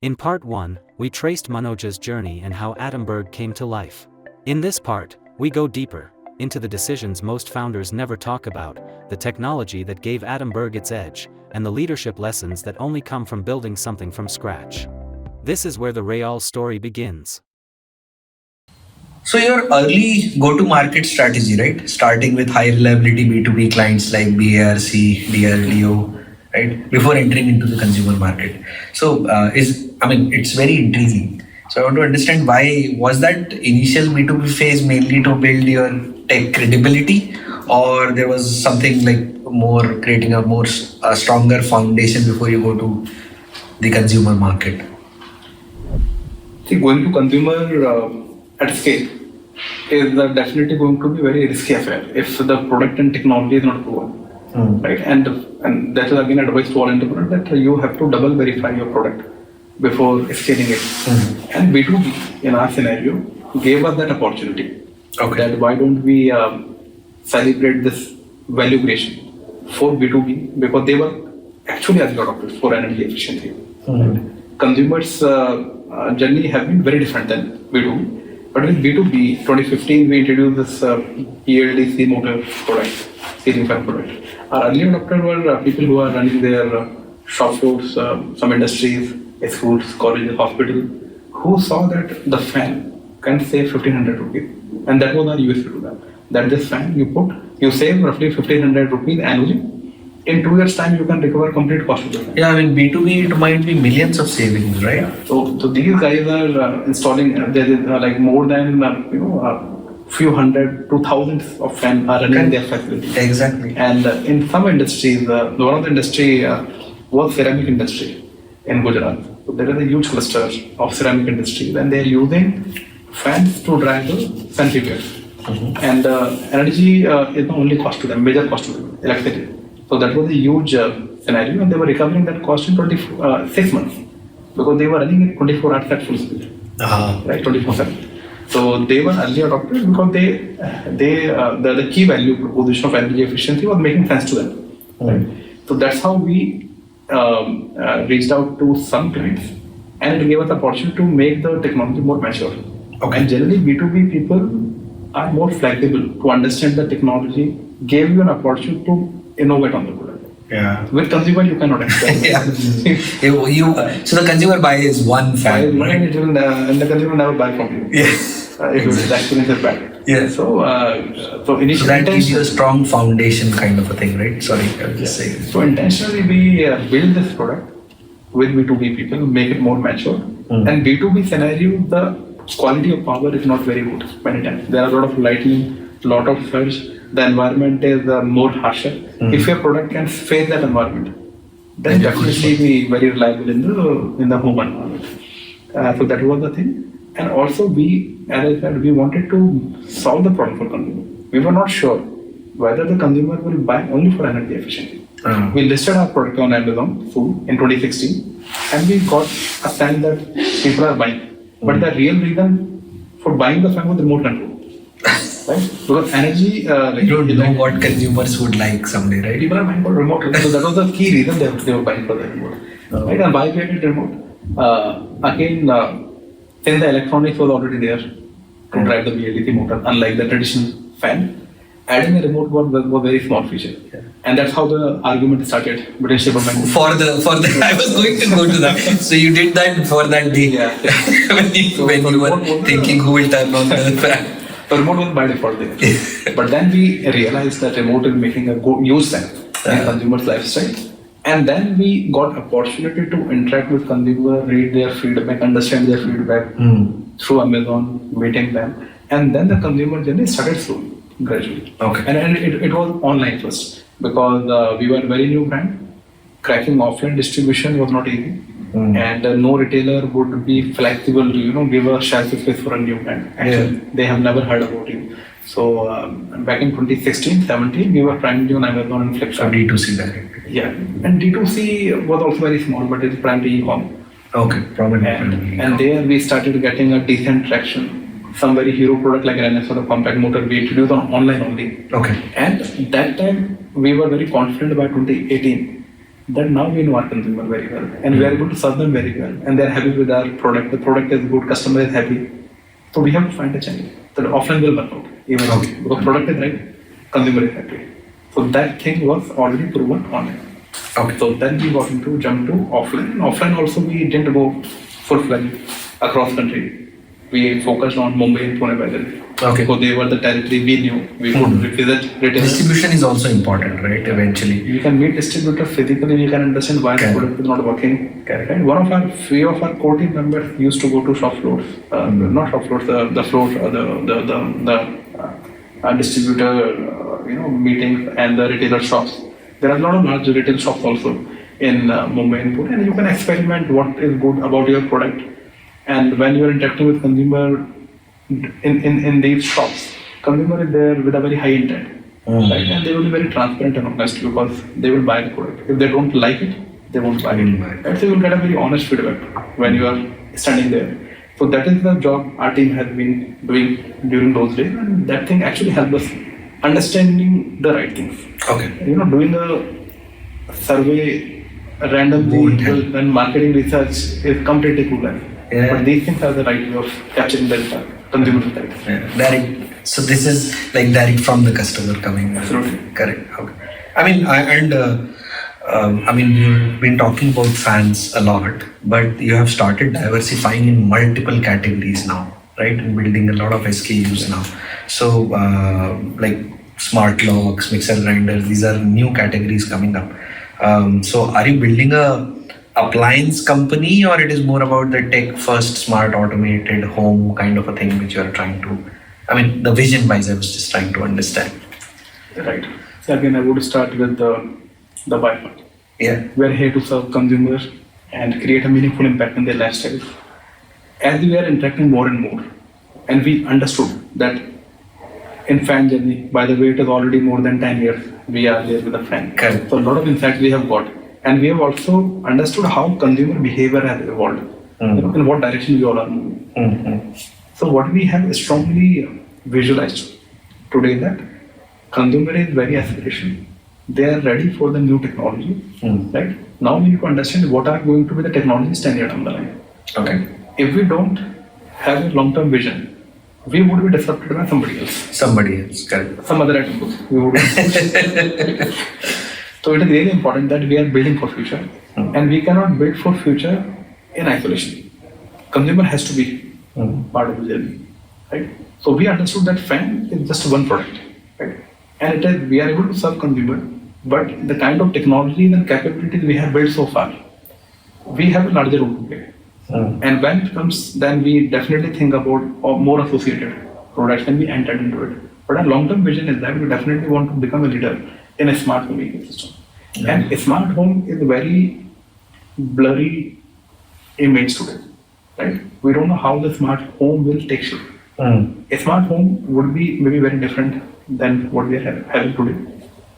In part 1, we traced Manoj's journey and how Attenberg came to life. In this part, we go deeper into the decisions most founders never talk about, the technology that gave Attenberg its edge, and the leadership lessons that only come from building something from scratch. This is where the Real story begins. So your early go-to-market strategy, right? Starting with high reliability B2B clients like BARC, DRDO, right? Before entering into the consumer market. So it's very intriguing. So I want to understand, why was that initial B2B phase mainly to build your tech credibility, or there was something like more creating a stronger foundation before you go to the consumer market? See, going to consumer at scale is definitely going to be very risky affair if the product and technology is not proven, right? And that is again advice to all entrepreneurs, that you have to double verify your product before scaling it. And B2B in our scenario gave us that opportunity. Okay. That why don't we celebrate this value creation for B2B, because they were actually early adopters for energy efficiency. Consumers journey have been very different than B2B. But with B2B, 2015, we introduced this ELD motor product, ceiling fan product. Our early adopters were people who are running their shop floors, some industries, schools, colleges, hospitals, who saw that the fan can save 1,500 rupees. And that was our USP to them. That this fan you save roughly 1,500 rupees annually. In 2 years' time, you can recover complete cost of the fan. Yeah, B2B, it might be millions of savings, right? Yeah. So these guys are installing, there is like more than few hundred to thousands of fans are running in their facility. Exactly. And in some industries, one of the industry was ceramic industry in Gujarat. So there is a huge cluster of ceramic industries, and they are using fans to drive the fan repairs. And energy is the only cost to them, major cost to them, electricity. So that was a huge scenario, and they were recovering that cost in 6 months, because they were running it 24 hours at full speed, right, 24/7. So they were early adopters because the key value proposition of energy efficiency was making sense to them. Right? So that's how we reached out to some clients, and it gave us the opportunity to make the technology more mature. Okay. And generally, B2B people are more flexible to understand the technology, gave you an opportunity to innovate on the product. Yeah. With consumer, you cannot expect. So the consumer buy is one fan, right? And the consumer never buy from you. Yes. If the experience is bad. Yeah. So initially, So that gives you a strong foundation kind of a thing, right? Sorry, I was just saying. So intentionally, we build this product with B2B people, make it more mature. And B2B scenario, the quality of power is not very good many times. There are a lot of lightning, lot of surge. The environment is more harsher. If your product can face that environment, then definitely be very reliable in the home environment. So that was the thing. And also as I said, we wanted to solve the problem for consumer. We were not sure whether the consumer will buy only for energy efficiency. We listed our product on Amazon Food in 2016, and we got a sense that people are buying. But the real reason for buying the fan was remote control. Right? Because energy, You don't know what consumers would like someday, right? people are buying for remote. So that was the key reason they were buying for the remote. Right? And why we had it remote? Since the electronics was already there to drive the VLDC motor, unlike the traditional fan, adding a remote was a very small feature. And that's how the argument started between Shivam and For the I was going to go to that. So you did that for that day. Yeah. when you were thinking who will turn on the fan. The remote was by default there. But then we realized that remote is making a huge sense in consumers' lifestyle. And then we got opportunity to interact with consumer, read their feedback, understand their feedback through Amazon, meeting them. And then the consumer journey started slowly, gradually. Okay. And it was online first, because we were a very new brand. Cracking offline distribution was not easy. And no retailer would be flexible to give a shelf space for a new brand. Actually, they have never heard about you. So back in 2016-17, we were primarily on Amazon and Flipkart. So D2C direct. Yeah, and D2C was also very small, but it's primarily e-com. Okay, probably. And there we started getting a decent traction. Some very hero product like Renesas, the compact motor, we introduced on online only. Okay. And that time we were very confident by 2018 that now we know our consumer very well, and we are able to serve them very well, and they are happy with our product. The product is good, customer is happy. So we have to find a channel that offline will work out, even because product is right, consumer is happy. So that thing was already proven online. Okay. So then we got into jump to offline. And offline also we didn't go full-fledged across country. We focused on Mumbai and Pune by then. Okay. So they were the territory we knew. We could revisit retailers. Distribution is also important, right? Eventually. You can meet distributor physically, you can understand why the product is not working. Correct. And few of our core team members used to go to shop floors, not shop floors, the floors, the distributor, meetings and the retailer shops. There are a lot of large retail shops also in Mumbai and Pune, and you can experiment what is good about your product. And when you are interacting with consumer in these shops, consumer is there with a very high intent, right? And they will be very transparent and honest because they will buy the product. If they don't like it, they won't buy it. Right? So you will get a very honest feedback when you are standing there. So that is the job our team has been doing during those days, and that thing actually helped us understanding the right things. Okay. Doing a survey randomly and marketing research is completely clueless. Yeah. But these things are the right way of capturing the consumer insights. Yeah. Direct. So this is like direct from the customer coming. Absolutely. Correct. Okay. You've been talking about fans a lot, but you have started diversifying in multiple categories now, right? And building a lot of SKUs now. So, like smart locks, mixer grinders, these are new categories coming up. So, are you building a appliance company, or it is more about the tech first, smart, automated home kind of a thing which you are trying to? The vision wise, I was just trying to understand. Right. So again, I would start with the buy part. Yeah. We are here to serve consumers and create a meaningful impact in their lifestyle. As we are interacting more and more, and we understood that in fan journey, by the way, it is already more than 10 years we are there with a fan. Correct. So a lot of insights we have got, and we have also understood how consumer behavior has evolved, in what direction we all are moving. So what we have strongly visualized today that consumer is very aspirational. They are ready for the new technology, right? Now we need to understand what are going to be the technologies 10 years down the line. Okay. If we don't have a long-term vision, we would be disrupted by somebody else. Somebody else, correct. Some other item. We would So it is really important that we are building for future, and we cannot build for future in isolation. Consumer has to be part of the journey, right? So we understood that fan is just one product, right? And we are able to serve consumer, but the kind of technologies and capabilities we have built so far, we have a larger role to play. And when it comes, then we definitely think about more associated products and we entered into it. But our long-term vision is that we definitely want to become a leader in a smart home ecosystem. And a smart home is a very blurry image today, right? We don't know how the smart home will take shape. A smart home would be maybe very different than what we are having today.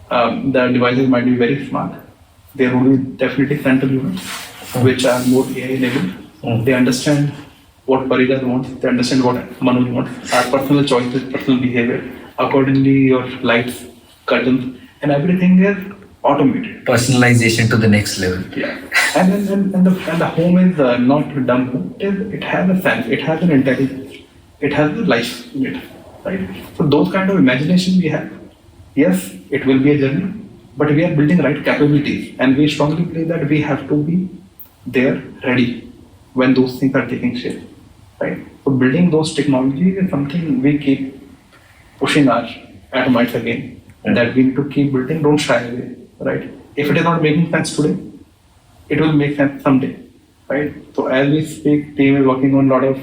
The devices might be very smart. There will be definitely central units which are more AI enabled. They understand what Parida wants, they understand what Manoj wants, our personal choices, personal behavior. Accordingly, your lights, curtains, and everything is automated. Personalization to the next level. Yeah. And the home is not a dumb home. It has a sense, it has an intelligence, it has a life in it, right? So those kind of imagination we have. Yes, it will be a journey, but we are building right capabilities, and we strongly believe that we have to be there ready when those things are taking shape, right? So building those technologies is something we keep pushing our atomites again, that we need to keep building, don't shy away, right? If it is not making sense today, it will make sense someday, right? So as we speak, team is working on a lot of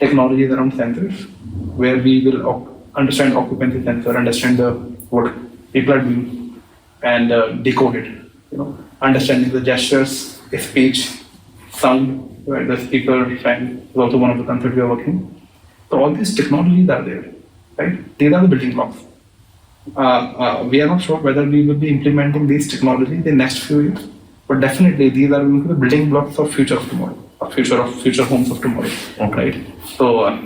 technologies around sensors, where we will understand occupancy sensor, understand what people are doing, and decode it, understanding the gestures, speech, sound, right? The speaker fan is also one of the concepts we are working. So all these technologies are there, right? These are the building blocks. We are not sure whether we will be implementing these technologies in the next few years, but definitely these are going to be building blocks of future of tomorrow, of future homes of tomorrow, right? So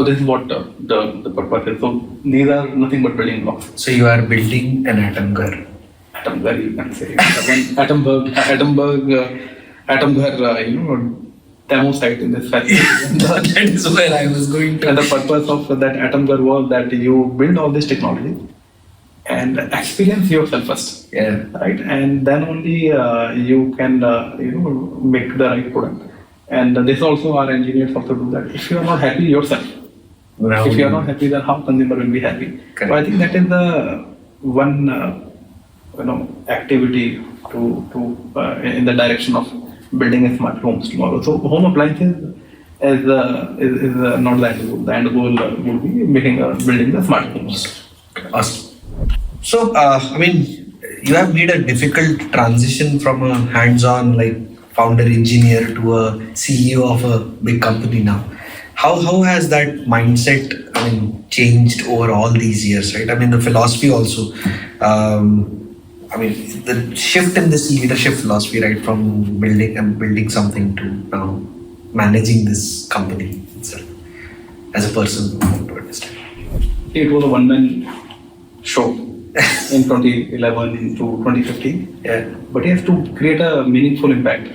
this is what the purpose is. So these are nothing but building blocks. So you are building an atom car. Atom Ghar, you can say. The one Atom Ghar, demo site in this factory. That is where I was going to. And the purpose of that Atom Ghar was that you build all this technology and experience yourself first. Yeah. Right? And then only you can, make the right product. And this also our engineers also do that. If you are not happy yourself, if you are not happy, then how consumer will be happy? Correct. So I think that is the one activity in the direction of building a smart homes tomorrow. So home appliances is not the end goal. The end goal would be building the smart homes. Awesome. So, you have made a difficult transition from a hands-on founder engineer to a CEO of a big company now. How has that mindset changed over all these years, right? The philosophy also. The shift in this leadership philosophy, right, from building something to now managing this company itself as a person. It was a one-man show in 2011 to 2015. Yeah. But he has to create a meaningful impact.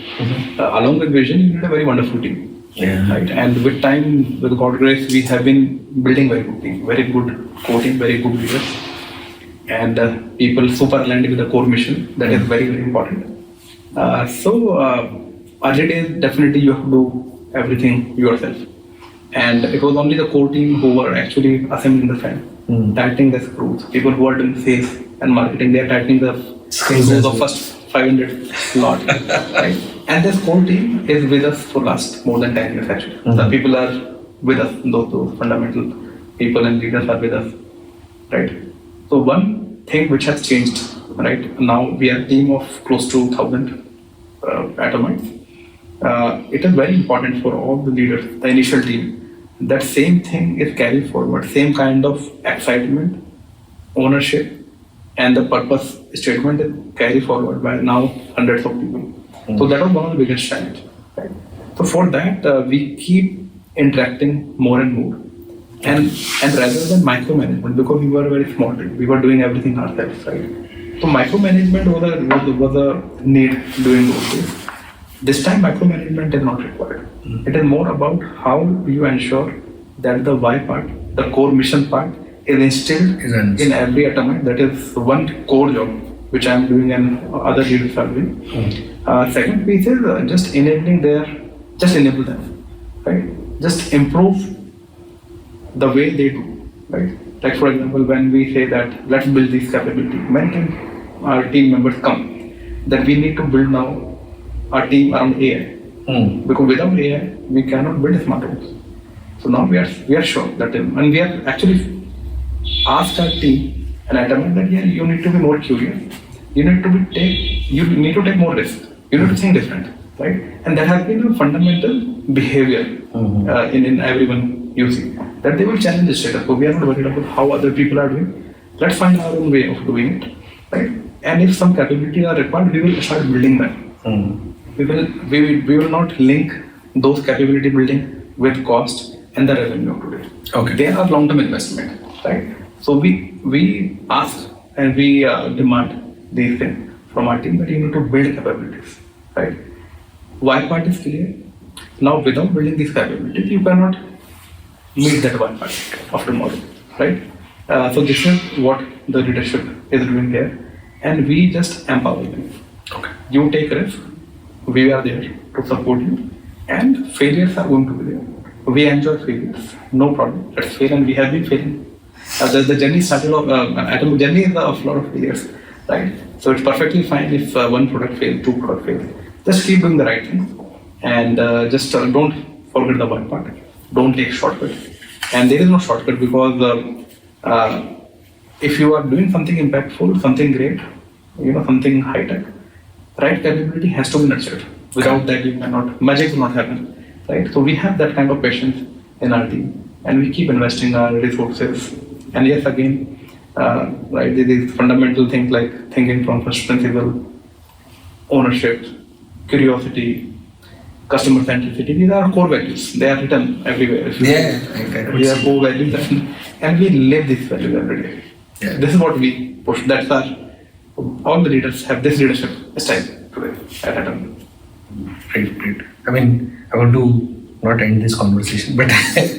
Along with vision, you need a very wonderful team. Yeah. Right? And with time, with God's grace, we have been building very good team, very good core team, very good leaders. And people super aligned with the core mission. That is very, very important. Early days, definitely you have to do everything yourself. And it was only the core team who were actually assembling the fan, tightening the screws. People who are doing sales and marketing, they are tightening the screws of first 500 lot. Right? And this core team is with us for last more than 10 years actually. The people are with us, those fundamental people and leaders are with us. Right? So one thing which has changed, right? Now we are a team of close to 1,000 atomites. It is very important for all the leaders, the initial team. That same thing is carried forward, same kind of excitement, ownership, and the purpose statement is carried forward by now hundreds of people. So that was one of the biggest challenges. Right? So for that, we keep interacting more and more. And rather than micromanagement, because we were a very small team, we were doing everything ourselves, right? So micromanagement was a need during those days. This time micromanagement is not required. It is more about how you ensure that the why part, the core mission part is instilled in every atomite. That is one core job which I am doing and other leaders are doing. Second piece is just enable them, right? Just improve the way they do, right? Like for example, when we say that let's build this capability, many times our team members come that we need to build now a team around AI. Because without AI, we cannot build smart homes. So now we are sure that, and we have actually asked our team and atomite that you need to be more curious. You need to take more risk. You need to think different, right? And that has been a fundamental behavior in everyone you see. That they will challenge the status quo. We are not worried about how other people are doing. Let's find our own way of doing it, right? And if some capabilities are required, we will start building them. We will not link those capability building with cost and the revenue of today. Okay. They are long-term investment, right? So we ask and we demand these things from our team that you need to build capabilities, right? Why part is clear. Now, without building these capabilities, you cannot meet that why part of tomorrow, right? So this is what the leadership is doing here, and we just empower them. Okay. You take risk. We are there to support you, and failures are going to be there. We enjoy failures, no problem. Let's fail, and we have been failing. The journey started of atom journey is a lot of failures, right? So it's perfectly fine if one product fails, two product fails. Just keep doing the right thing, and just don't forget the one part. Don't take shortcut, and there is no shortcut because if you are doing something impactful, something great, something high tech, right capability has to be nurtured. Without that, you cannot, magic will not happen, right? So we have that kind of patience in our team, and we keep investing our resources. And yes, again, right, these fundamental things like thinking from first principle, ownership, curiosity, customer centricity, these are core values. They are written everywhere. We are core values, and we live these values every day. Yeah. This is what we push. That's our all the leaders have this leadership style today at Atom. Great. I mean, I want to not end this conversation, but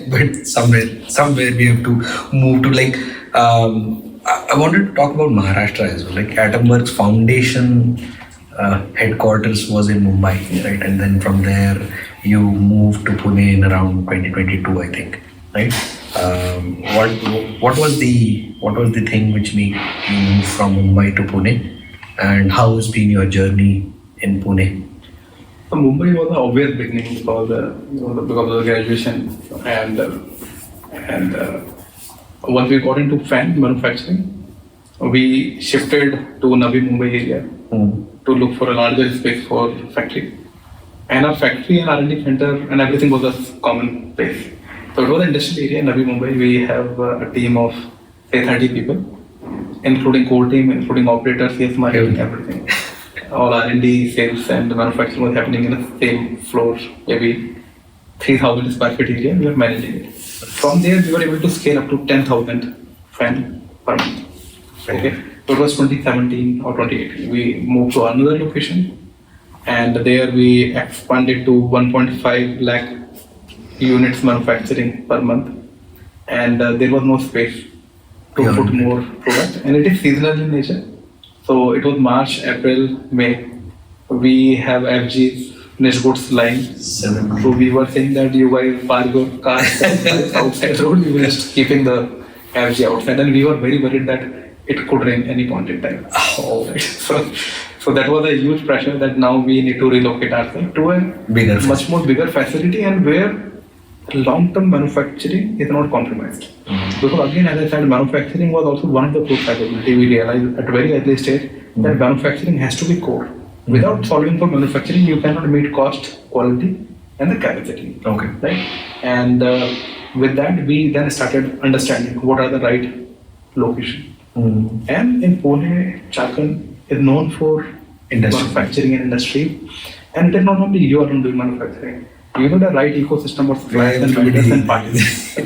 but somewhere we have to move to like. I wanted to talk about Maharashtra as well. Like Atomberg's foundation headquarters was in Mumbai, right? And then from there you moved to Pune in around 2022, I think, right? What was the thing which made you move from Mumbai to Pune, and how has been your journey in Pune? So Mumbai was an obvious beginning because because of the graduation and once we got into fan manufacturing, we shifted to Navi Mumbai area to look for a larger space for factory. And our factory and R&D center and everything was a common place. So it was an industrial area in Navi Mumbai. We have a team of say 30 people, including core team, including operators, sales, marketing, everything. All R&D, sales and manufacturing was happening in the same floor, maybe 3,000 square feet area, we were managing it. From there, we were able to scale up to 10,000 fan per month. Okay, so it was 2017 or 2018. We moved to another location, and there we expanded to 1.5 lakh units manufacturing per month, and there was no space to put more product, and it is seasonal in nature. So it was March, April, May. We have FG's niche goods line. So we were saying that you guys park your cars outside road, we were just keeping the FG outside, and we were very worried that it could rain any point in time. Right. So that was a huge pressure that now we need to relocate ourselves to a much more bigger facility and where long-term manufacturing is not compromised. Because again, as I said, manufacturing was also one of the core capability. We realized at a very early stage that manufacturing has to be core. Without solving for manufacturing, you cannot meet cost, quality, and the capacity. Okay. Right? And with that, we then started understanding what are the right locations. And in Pune, Chakan is known for manufacturing and industry. And it is not only you are doing manufacturing. You know the right ecosystem of suppliers and vendors and partners.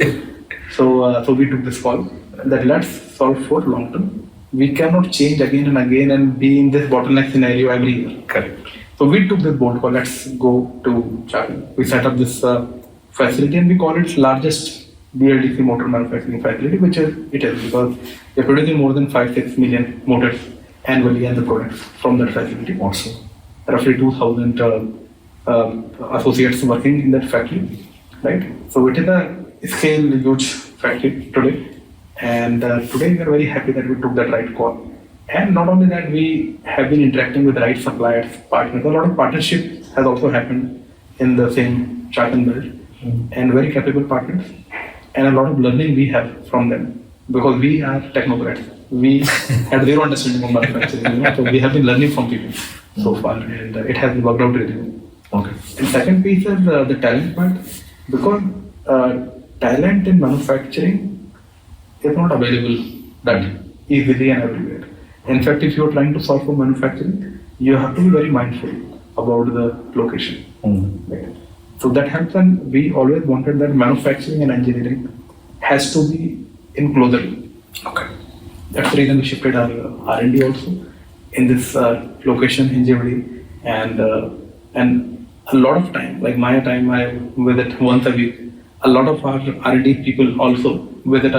So we took this call that let's solve for long term. We cannot change again and again and be in this bottleneck scenario every year. Correct. So we took this bold call. Let's go to Chakan. We set up this facility and we call it largest BLDC motor manufacturing facility, which is it is because we're producing more than 5-6 million motors annually and the products from that facility. Awesome. Roughly 2,000 associates working in that factory, right? So it is a scale huge factory today, and today we are very happy that we took that right call. And not only that, we have been interacting with the right suppliers, partners. A lot of partnership has also happened in the same Chakan belt, and very capable partners, and a lot of learning we have from them because we are technocrats. We had zero understanding of manufacturing, so we have been learning from people so far, and it has worked out really well. Okay. And second piece is the talent part, because talent in manufacturing is not available that easily and everywhere. In fact, if you are trying to solve for manufacturing, you have to be very mindful about the location. Right? So that helps, and we always wanted that manufacturing and engineering has to be in closer. Okay. That's the reason we shifted our R&D also in this location in Jewelry, and a lot of time, like my time, I visit once a week. A lot of our R&D people also visit,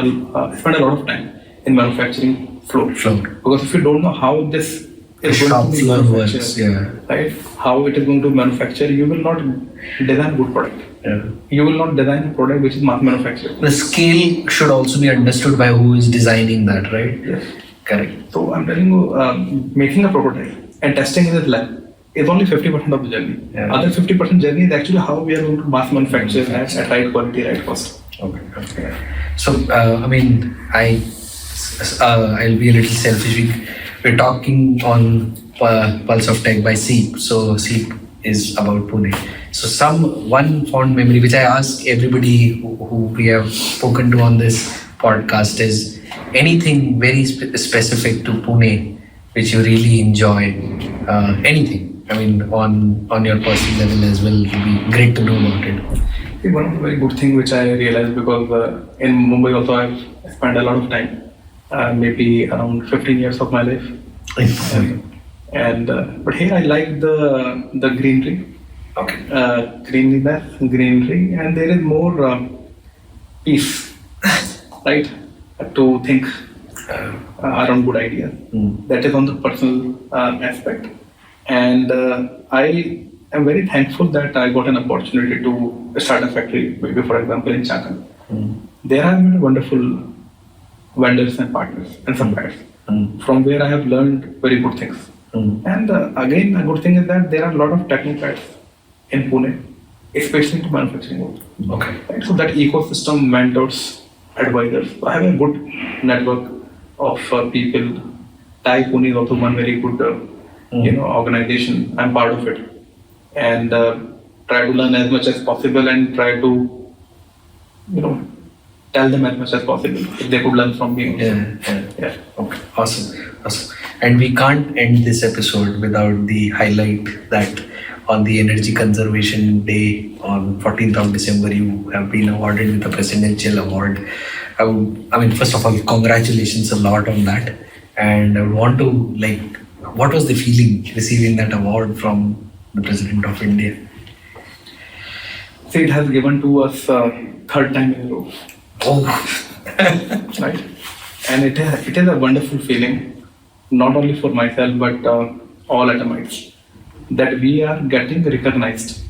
spend a lot of time in manufacturing floor. Because if you don't know how this is going to be manufactured, right? How it is going to manufacture, you will not design good product. You will not design a product which is mass manufactured. The scale should also be understood by who is designing that, right? Yes. Correct. So I'm telling you, making a prototype and testing in the lab is only 50% of the journey. Other 50% journey is actually how we are going to mass manufacture at right quality, right cost. Okay. So I mean, I'll be a little selfish. We're talking on Pulse of Tech by SEAP. So SEAP is about Pune. So one fond memory which I ask everybody who we have spoken to on this podcast is anything very specific to Pune which you really enjoy. Anything. I mean, on your personal level as well, it would be great to know about it. One of the very good things which I realized, because in Mumbai also I've spent a lot of time, maybe around 15 years of my life. But here I like the greenery. Okay. Greenery, and there is more peace, right? To think around good ideas. That is on the personal aspect, and I am very thankful that I got an opportunity to start a factory. Maybe, for example, in Chakan, there have been wonderful vendors and partners and suppliers from where I have learned very good things. And again, a good thing is that there are a lot of technocrats in Pune, especially to manufacturing world. Okay. Right? So that ecosystem, mentors, advisors. So I have a good network of people. TAI Pune is also one very good, organization. I'm part of it, and try to learn as much as possible and try to, tell them as much as possible if they could learn from me. Yeah. Okay. Awesome. And we can't end this episode without the highlight that on the Energy Conservation Day on 14th of December, you have been awarded with a Presidential Award. First of all, congratulations a lot on that. And I want to, what was the feeling receiving that award from the President of India? See, it has given to us third time in a row. Oh. Right? And it is a wonderful feeling, not only for myself, but all atomites, that we are getting recognized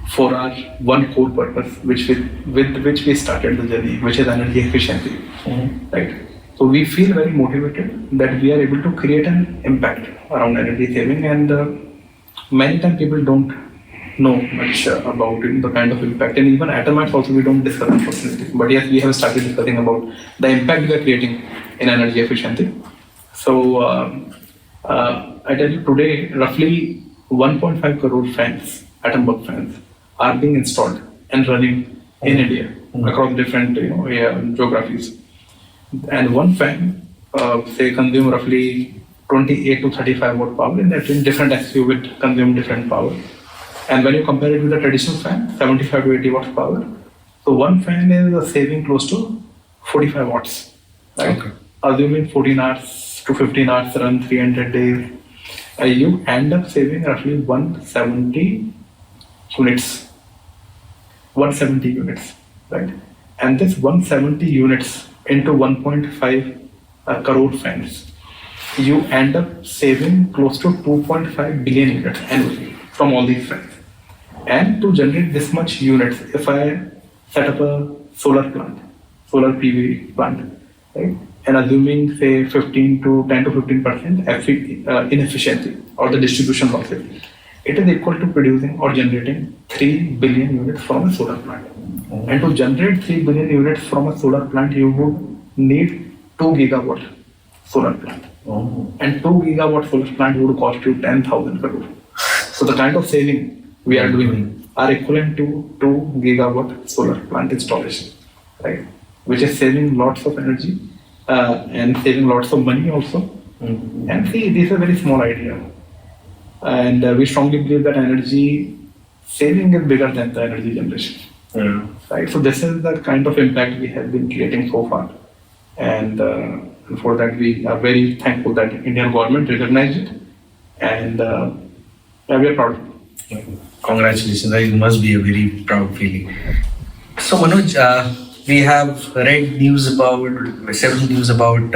for our one core purpose, with which we started the journey, which is energy efficiency. Right? So we feel very motivated that we are able to create an impact around energy saving, and many times people don't know much about the kind of impact, and even atomites also we don't discuss, unfortunately. But yes, we have started discussing about the impact we are creating in energy efficiency. So I tell you today, roughly 1.5 crore fans, atom bulb fans, are being installed and running in India across different geographies. And one fan, say, consume roughly 28 to 35 watt power. In that, in different SKU will consume different power. And when you compare it with a traditional fan, 75 to 80 watts power, so one fan is saving close to 45 watts. Right? Okay. Assuming 14 hours to 15 hours run 300 days, you end up saving roughly 170 units. 170 units, right? And this 170 units into 1.5 crore fans, you end up saving close to 2.5 billion units annually from all these fans. And to generate this much units, if I set up a solar PV plant, right? And assuming say 10 to 15% inefficiency or the distribution losses, it is equal to producing or generating 3 billion units from a solar plant. And to generate 3 billion units from a solar plant, you would need 2 gigawatt solar plant. And 2 gigawatt solar plant would cost you 10,000 crore. So the kind of saving we are doing are equivalent to 2 gigawatt solar plant installation, right? Which is saving lots of energy and saving lots of money also. And see, this is a very small idea. And we strongly believe that energy saving is bigger than the energy generation. Right? So this is the kind of impact we have been creating so far. And for that, we are very thankful that Indian government recognized it. And we are proud. Congratulations. It must be a very proud feeling. So Manoj, we have read several news about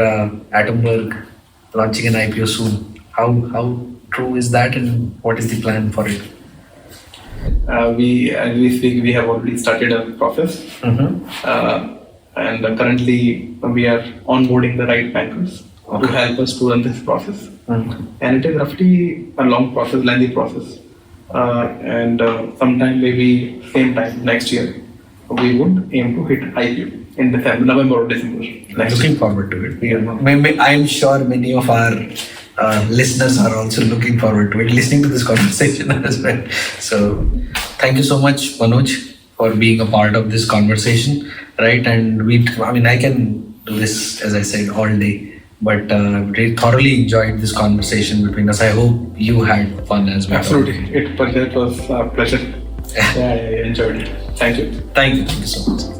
Atomberg launching an IPO soon. How true is that, and what is the plan for it? As we speak, we have already started a process, and currently we are onboarding the right bankers to help us to run this process. And it is roughly a long process, lengthy process, and sometime maybe same time next year we would aim to hit IPO in November or December. Looking forward to it. I'm sure many of our listeners are also looking forward to it, listening to this conversation as well. So thank you so much, Manoj, for being a part of this conversation, right? And I can do this, as I said, all day, but really thoroughly enjoyed this conversation between us. I hope you had fun as well. Absolutely. It was a pleasure. Yeah, I enjoyed it. Thank you. Thank you so much.